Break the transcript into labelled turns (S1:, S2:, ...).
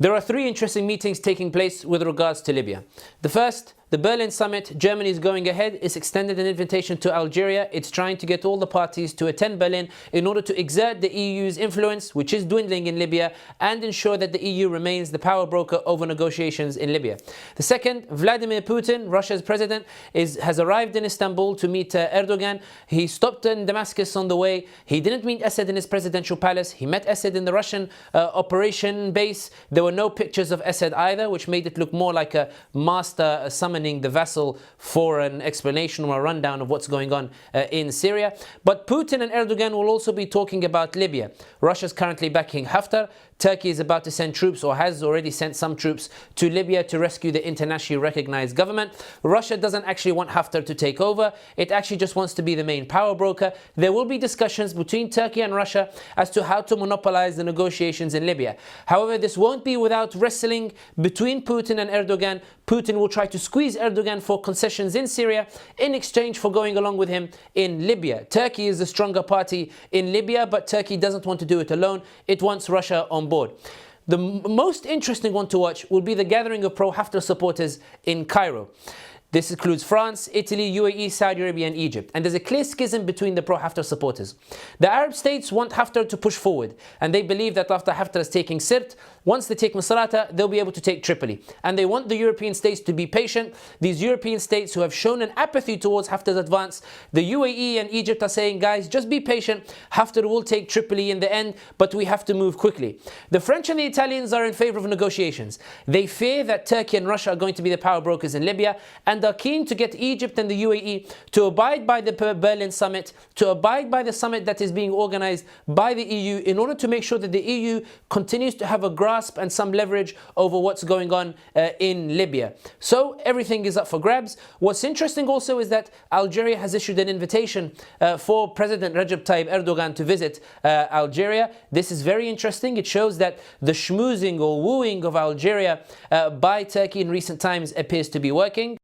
S1: There are three interesting meetings taking place with regards to Libya. The first, the Berlin summit. Germany is going ahead. It's extended an invitation to Algeria. It's trying to get all the parties to attend Berlin in order to exert the EU's influence, which is dwindling in Libya, and ensure that the EU remains the power broker over negotiations in Libya. The second, Vladimir Putin, Russia's president, has arrived in Istanbul to meet Erdogan. He stopped in Damascus on the way. He didn't meet Assad in his presidential palace. He met Assad in the Russian operation base. There were no pictures of Assad either, which made it look more like a master summoning the vassal for an explanation or a rundown of what's going on in Syria. But Putin and Erdogan will also be talking about Libya. Russia's currently backing Haftar. Turkey is about to send troops, or has already sent some troops, to Libya to rescue the internationally recognized government. Russia doesn't actually want Haftar to take over. It actually just wants to be the main power broker. There will be discussions between Turkey and Russia as to how to monopolize the negotiations in Libya. However, this won't be without wrestling between Putin and Erdogan. Putin will try to squeeze Erdogan for concessions in Syria in exchange for going along with him in Libya. Turkey is the stronger party in Libya, but Turkey doesn't want to do it alone. It wants Russia on board. The most interesting one to watch will be the gathering of pro-Haftar supporters in Cairo. This includes France, Italy, UAE, Saudi Arabia and Egypt. And there's a clear schism between the pro-Haftar supporters. The Arab states want Haftar to push forward, and they believe that after Haftar is taking Sirt, once they take Misrata, they'll be able to take Tripoli. And they want the European states to be patient. These European states who have shown an apathy towards Haftar's advance, the UAE and Egypt are saying, guys, just be patient. Haftar will take Tripoli in the end, but we have to move quickly. The French and the Italians are in favor of negotiations. They fear that Turkey and Russia are going to be the power brokers in Libya, and are keen to get Egypt and the UAE to abide by the Berlin summit, to abide by the summit that is being organized by the EU, in order to make sure that the EU continues to have a grasp and some leverage over what's going on in Libya. So everything is up for grabs. What's interesting also is that Algeria has issued an invitation for President Recep Tayyip Erdogan to visit Algeria. This is very interesting. It shows that the schmoozing or wooing of Algeria by Turkey in recent times appears to be working.